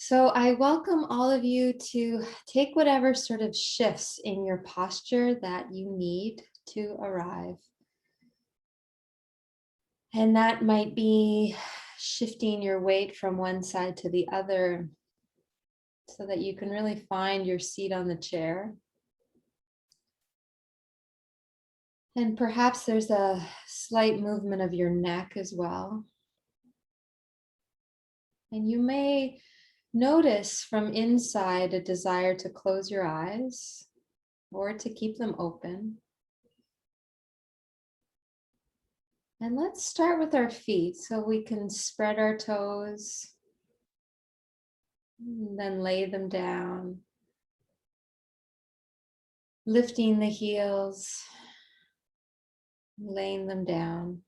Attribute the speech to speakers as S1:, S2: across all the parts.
S1: So I welcome all of you to take whatever sort of shifts in your posture that you need to arrive. And that might be shifting your weight from one side to the other so that you can really find your seat on the chair. And perhaps there's a slight movement of your neck as well. And you may notice from inside a desire to close your eyes or to keep them open. And let's start with our feet so we can spread our toes and then lay them down, lifting the heels, laying them down.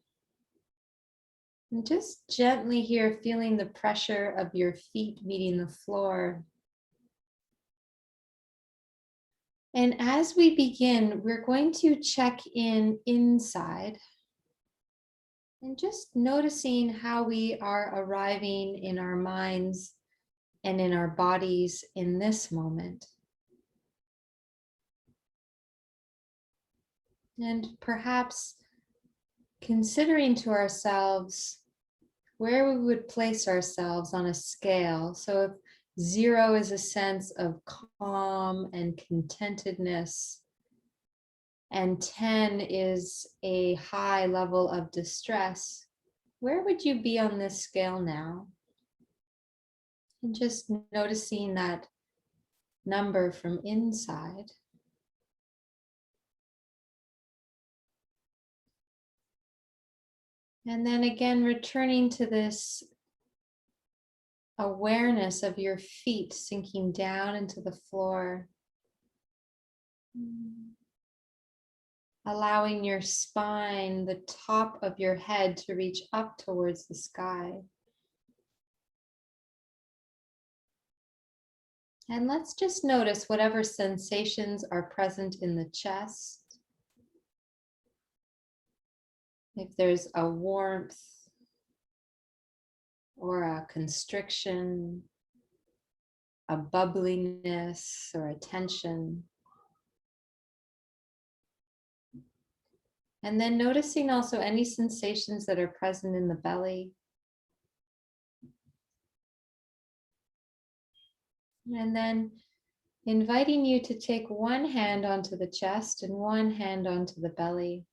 S1: And just gently here, feeling the pressure of your feet meeting the floor. And as we begin, we're going to check in inside and just noticing how we are arriving in our minds and in our bodies in this moment. And perhaps considering to ourselves where we would place ourselves on a scale. So if 0 is a sense of calm and contentedness, and 10 is a high level of distress, where would you be on this scale now? And just noticing that number from inside. And then again, returning to this awareness of your feet sinking down into the floor. Allowing your spine, the top of your head, to reach up towards the sky. And let's just notice whatever sensations are present in the chest. If there's a warmth or a constriction, a bubbliness or a tension. And then noticing also any sensations that are present in the belly. And then inviting you to take one hand onto the chest and one hand onto the belly.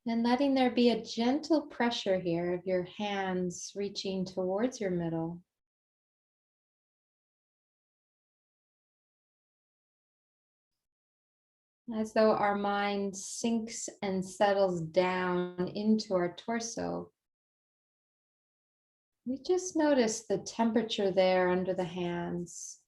S1: And letting there be a gentle pressure here of your hands reaching towards your middle. As though our mind sinks and settles down into our torso. We just notice the temperature there under the hands.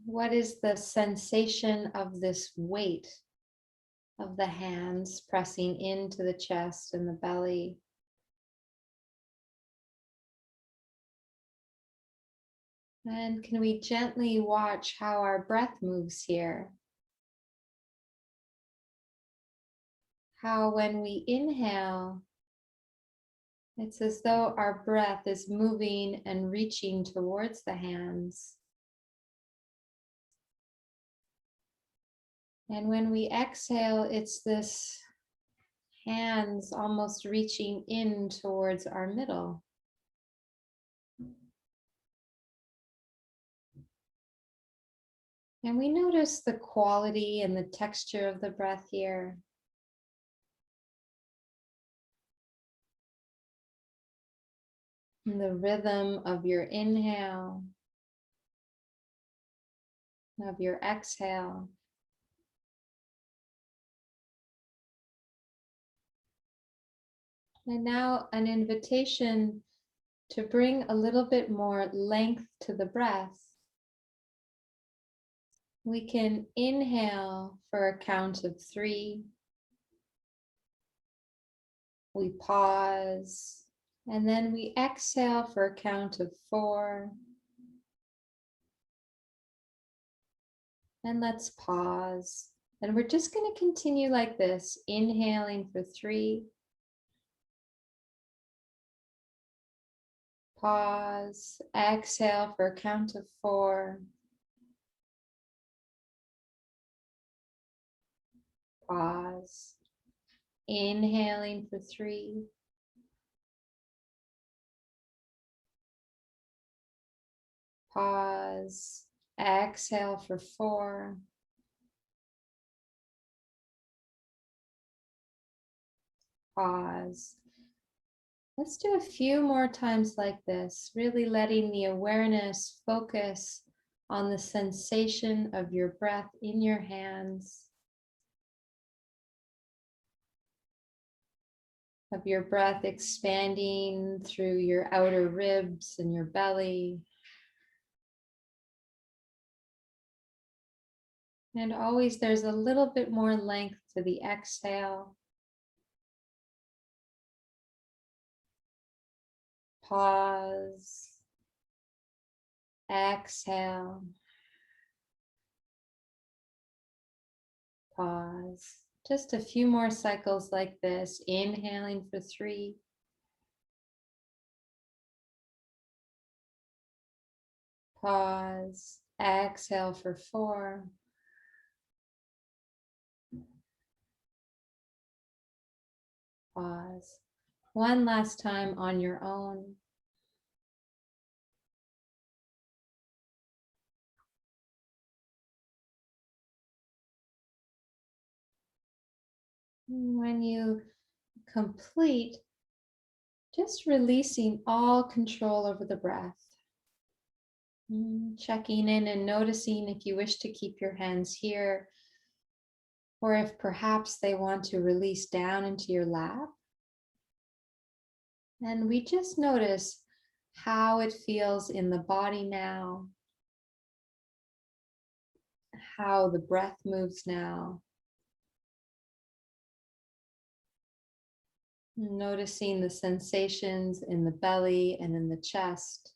S1: What is the sensation of this weight of the hands pressing into the chest and the belly? And can we gently watch how our breath moves here? How when we inhale, it's as though our breath is moving and reaching towards the hands. And when we exhale, it's this hands almost reaching in towards our middle. And we notice the quality and the texture of the breath here. And the rhythm of your inhale, of your exhale. And now an invitation to bring a little bit more length to the breath. We can inhale for a count of 3. We pause, and then we exhale for a count of 4. And let's pause. And we're just going to continue like this, inhaling for 3. Pause, exhale for a count of 4. Pause, inhaling for 3. Pause, exhale for 4. Pause. Let's do a few more times like this, really letting the awareness focus on the sensation of your breath in your hands, of your breath expanding through your outer ribs and your belly. And always there's a little bit more length to the exhale. Pause. Exhale. Pause. Just a few more cycles like this. Inhaling for 3. Pause. Exhale for 4. Pause. One last time on your own. When you complete, just releasing all control over the breath. Checking in and noticing if you wish to keep your hands here, or if perhaps they want to release down into your lap. And we just notice how it feels in the body now, how the breath moves now. Noticing the sensations in the belly and in the chest.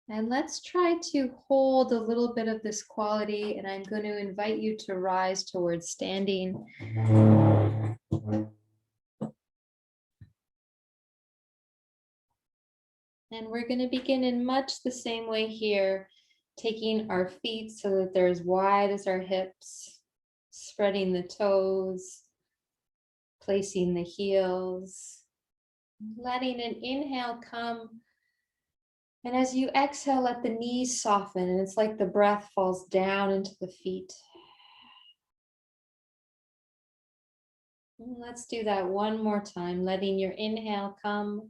S1: And let's try to hold a little bit of this quality, and I'm going to invite you to rise towards standing. And we're going to begin in much the same way here, taking our feet so that they're as wide as our hips, spreading the toes, placing the heels, letting an inhale come. And as you exhale, let the knees soften, and it's like the breath falls down into the feet. And let's do that one more time, letting your inhale come.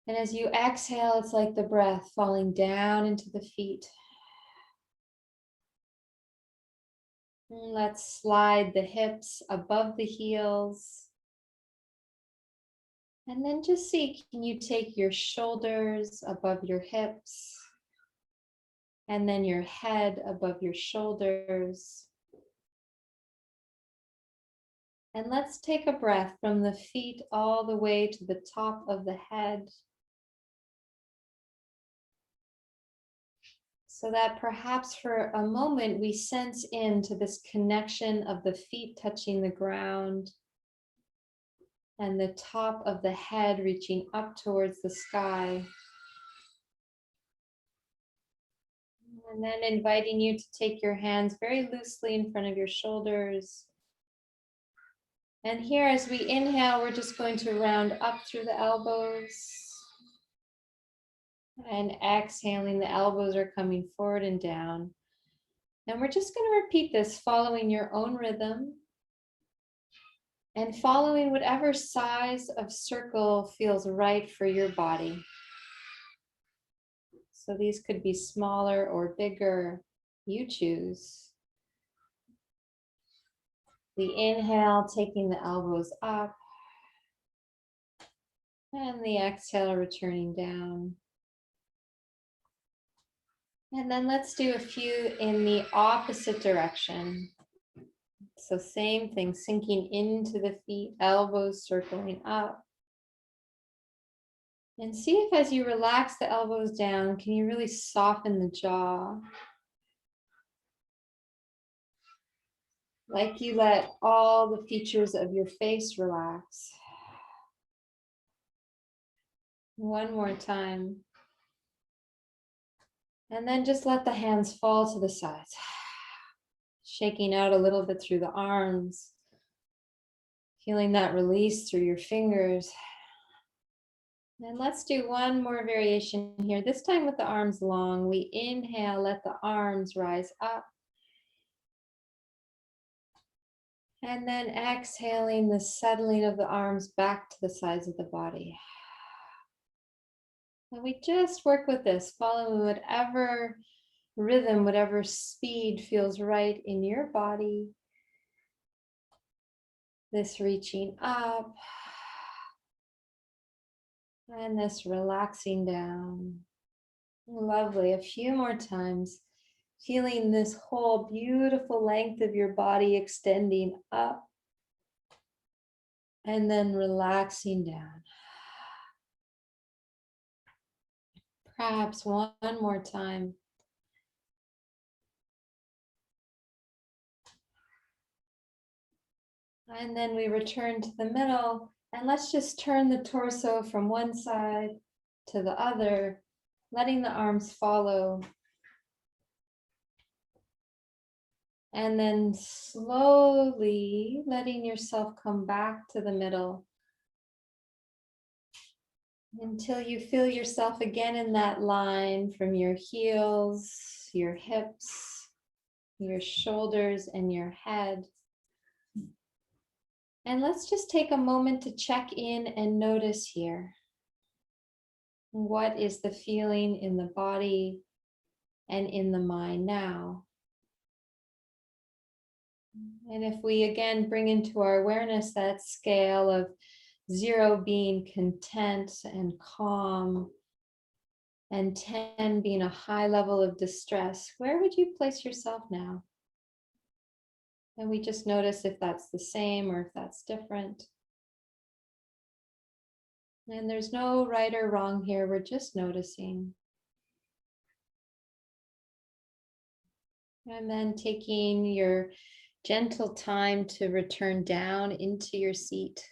S1: And as you exhale, it's like the breath falling down into the feet. And let's slide the hips above the heels. And then just see, can you take your shoulders above your hips? And then your head above your shoulders. And let's take a breath from the feet all the way to the top of the head. So that perhaps for a moment we sense into this connection of the feet touching the ground and the top of the head reaching up towards the sky. And then inviting you to take your hands very loosely in front of your shoulders. And here, as we inhale, we're just going to round up through the elbows. And exhaling, the elbows are coming forward and down. And we're just going to repeat this, following your own rhythm and following whatever size of circle feels right for your body. So these could be smaller or bigger, you choose. The inhale, taking the elbows up, and the exhale, returning down. And then let's do a few in the opposite direction. So same thing, sinking into the feet, elbows circling up. And see if as you relax the elbows down, can you really soften the jaw? Like you let all the features of your face relax. One more time. And then just let the hands fall to the sides. Shaking out a little bit through the arms. Feeling that release through your fingers. And let's do one more variation here. This time with the arms long. We inhale, let the arms rise up. And then exhaling the settling of the arms back to the sides of the body. And we just work with this, following whatever rhythm, whatever speed feels right in your body. This reaching up. And this relaxing down. Lovely. A few more times. Feeling this whole beautiful length of your body extending up. And then relaxing down. Perhaps one more time. And then we return to the middle. And let's just turn the torso from one side to the other, letting the arms follow. And then slowly letting yourself come back to the middle until you feel yourself again in that line from your heels, your hips, your shoulders, and your head. And let's just take a moment to check in and notice here. What is the feeling in the body and in the mind now? And if we again bring into our awareness that scale of 0 being content and calm, and 10 being a high level of distress, where would you place yourself now? And we just notice if that's the same or if that's different. And there's no right or wrong here, we're just noticing. And then taking your gentle time to return down into your seat.